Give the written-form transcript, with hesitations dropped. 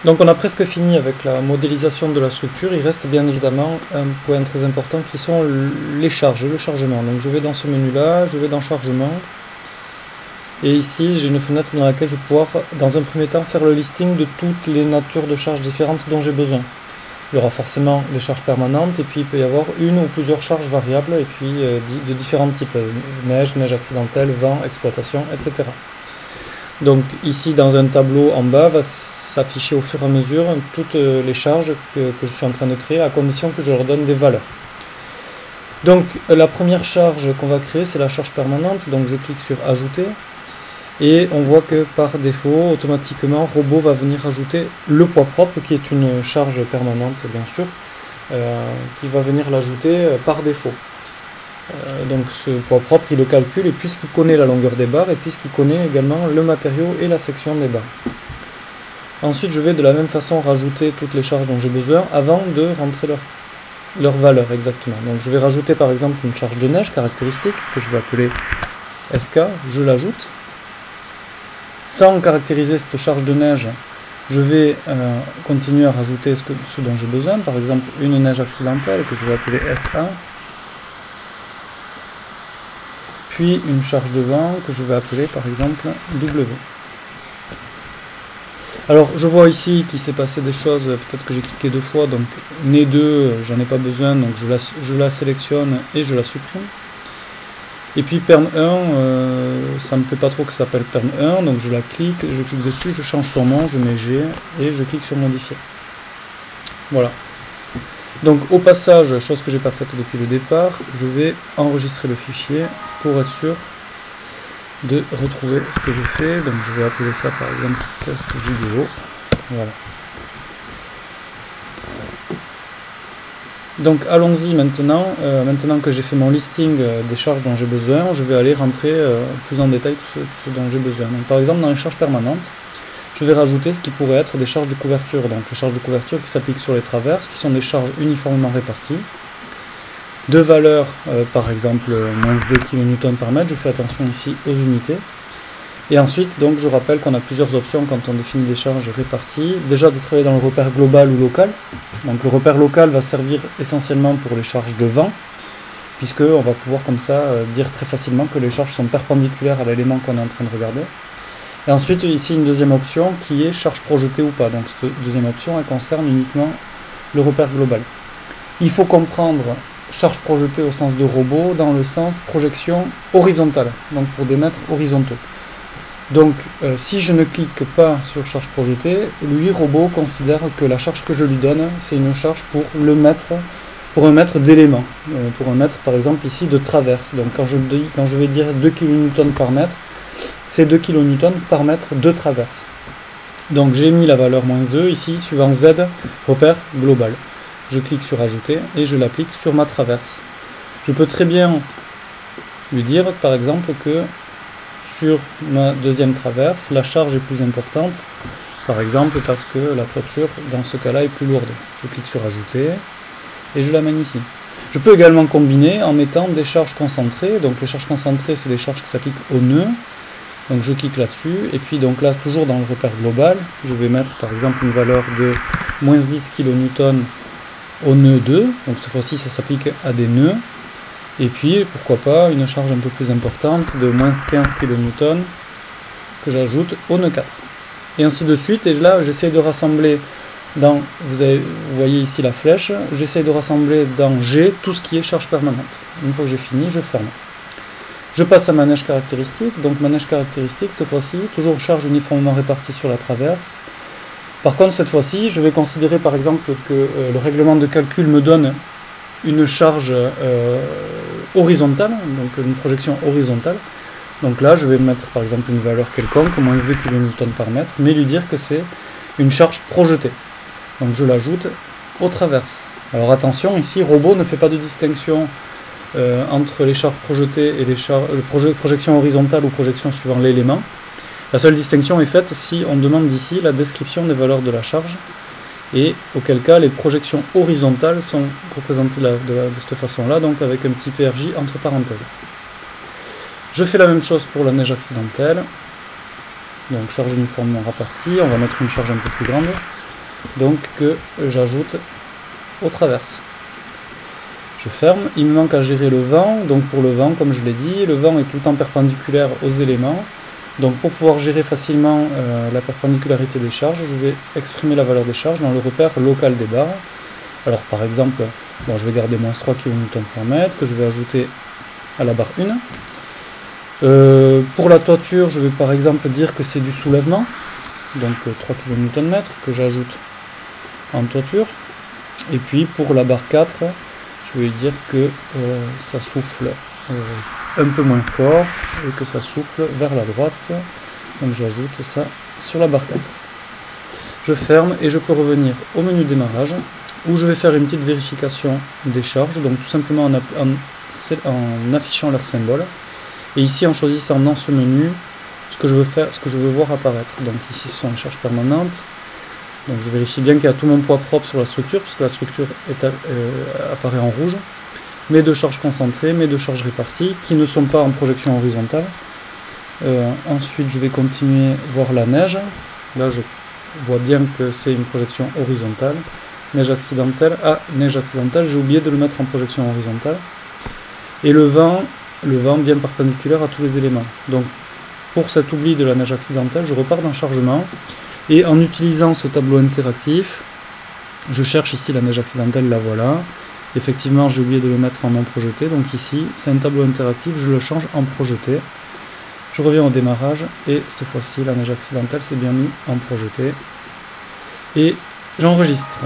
Donc on a presque fini avec la modélisation de la structure. Il reste bien évidemment un point très important qui sont les charges, le chargement. Donc je vais dans ce menu là, je vais dans chargement. Et ici j'ai une fenêtre dans laquelle je vais pouvoir dans un premier temps faire le listing de toutes les natures de charges différentes dont j'ai besoin. Il y aura forcément des charges permanentes et puis il peut y avoir une ou plusieurs charges variables et puis de différents types. Neige, neige accidentelle, vent, exploitation, etc. Donc ici dans un tableau en bas va s'afficher au fur et à mesure toutes les charges que je suis en train de créer à condition que je leur donne des valeurs. Donc la première charge qu'on va créer c'est la charge permanente, donc je clique sur ajouter et on voit que par défaut automatiquement Robot va venir ajouter le poids propre qui est une charge permanente bien sûr qui va venir l'ajouter par défaut. Donc ce poids propre il le calcule et puisqu'il connaît la longueur des barres et puisqu'il connaît également le matériau et la section des barres. Ensuite je vais de la même façon rajouter toutes les charges dont j'ai besoin avant de rentrer leur valeur exactement. Donc je vais rajouter par exemple une charge de neige caractéristique que je vais appeler SK, je l'ajoute. Sans caractériser cette charge de neige, je vais continuer à rajouter ce dont j'ai besoin, par exemple une neige accidentelle que je vais appeler SA. Puis une charge de vent que je vais appeler par exemple W. Alors je vois ici qu'il s'est passé des choses, peut-être que j'ai cliqué deux fois, donc nez 2, j'en ai pas besoin, donc je la sélectionne et je la supprime. Et puis perm 1, ça me plaît pas trop que ça s'appelle perm 1, donc je clique dessus, je change son nom, je mets G et je clique sur modifier. Voilà. Donc au passage, chose que j'ai pas faite depuis le départ, je vais enregistrer le fichier pour être sûr de retrouver ce que j'ai fait. Donc je vais appeler ça par exemple test vidéo. Voilà. Donc allons-y maintenant. Maintenant que j'ai fait mon listing des charges dont j'ai besoin, je vais aller rentrer plus en détail tout ce dont j'ai besoin. Donc par exemple dans les charges permanentes, je vais rajouter ce qui pourrait être des charges de couverture. Donc les charges de couverture qui s'appliquent sur les traverses, qui sont des charges uniformément réparties. De valeur, par exemple, moins 2 kN par mètre, je fais attention ici aux unités. Et ensuite, donc, je rappelle qu'on a plusieurs options quand on définit des charges réparties. Déjà de travailler dans le repère global ou local. Donc le repère local va servir essentiellement pour les charges de vent, puisqu'on va pouvoir comme ça dire très facilement que les charges sont perpendiculaires à l'élément qu'on est en train de regarder. Et ensuite, ici, une deuxième option qui est charge projetée ou pas. Donc cette deuxième option, elle concerne uniquement le repère global. Il faut comprendre charge projetée au sens de robot, dans le sens projection horizontale, donc pour des mètres horizontaux. Donc si je ne clique pas sur charge projetée, lui, robot, considère que la charge que je lui donne, c'est une charge pour un mètre d'élément, pour un mètre par exemple ici de traverse. Donc quand je vais dire 2 kN par mètre, c'est 2 kN par mètre de traverse. Donc j'ai mis la valeur -2 ici, suivant Z, repère global. Je clique sur ajouter et je l'applique sur ma traverse. Je peux très bien lui dire par exemple que sur ma deuxième traverse, la charge est plus importante, par exemple parce que la toiture dans ce cas-là est plus lourde. Je clique sur ajouter et je l'amène ici. Je peux également combiner en mettant des charges concentrées. Donc les charges concentrées, c'est des charges qui s'appliquent au nœud. Donc je clique là-dessus et puis donc là toujours dans le repère global, je vais mettre par exemple une valeur de -10 kN au nœud 2, donc cette fois-ci ça s'applique à des nœuds, et puis pourquoi pas une charge un peu plus importante de -15 kN que j'ajoute au nœud 4. Et ainsi de suite, et là j'essaie de rassembler dans, vous voyez ici la flèche, j'essaie de rassembler dans G tout ce qui est charge permanente. Une fois que j'ai fini, je ferme. Je passe à ma neige caractéristique, donc ma neige caractéristique cette fois-ci, toujours charge uniformément répartie sur la traverse. Par contre, cette fois-ci, je vais considérer par exemple que le règlement de calcul me donne une charge horizontale, donc une projection horizontale. Donc là, je vais mettre par exemple une valeur quelconque, -2 kN par mètre, mais lui dire que c'est une charge projetée. Donc je l'ajoute aux traverses. Alors attention, ici, robot ne fait pas de distinction entre les charges projetées et les projections horizontales ou projections suivant l'élément. La seule distinction est faite si on demande ici la description des valeurs de la charge, et auquel cas les projections horizontales sont représentées de cette façon-là, donc avec un petit PRJ entre parenthèses. Je fais la même chose pour la neige accidentelle, donc charge uniformément répartie, on va mettre une charge un peu plus grande. donc que j'ajoute aux traverses. Je ferme, il me manque à gérer le vent, donc pour le vent, comme je l'ai dit, le vent est tout le temps perpendiculaire aux éléments. Donc pour pouvoir gérer facilement la perpendicularitité des charges, je vais exprimer la valeur des charges dans le repère local des barres. Alors par exemple, bon, je vais garder moins 3 kN par mètre, que je vais ajouter à la barre 1. Pour la toiture, je vais par exemple dire que c'est du soulèvement, donc 3 kN que j'ajoute en toiture. Et puis pour la barre 4, je vais dire que ça souffle un peu moins fort et que ça souffle vers la droite. Donc j'ajoute ça sur la barre 4. Je ferme et je peux revenir au menu démarrage où je vais faire une petite vérification des charges, donc tout simplement en affichant leur symbole. Et ici en choisissant dans ce menu ce que je veux voir apparaître. Donc ici ce sont les charges permanentes. Donc je vérifie bien qu'il y a tout mon poids propre sur la structure, puisque la structure apparaît en rouge. Mes deux charges concentrées, mes deux charges réparties, qui ne sont pas en projection horizontale. Ensuite je vais continuer voir la neige. Là je vois bien que c'est une projection horizontale. Neige accidentelle. Ah, neige accidentelle, j'ai oublié de le mettre en projection horizontale. Et le vent bien perpendiculaire à tous les éléments. Donc pour cet oubli de la neige accidentelle, je repars dans chargement. Et en utilisant ce tableau interactif, je cherche ici la neige accidentelle, la voilà. Effectivement, j'ai oublié de le mettre en non projeté, donc ici, c'est un tableau interactif, je le change en projeté. Je reviens au démarrage, et cette fois-ci, la neige accidentelle s'est bien mis en projeté. Et j'enregistre.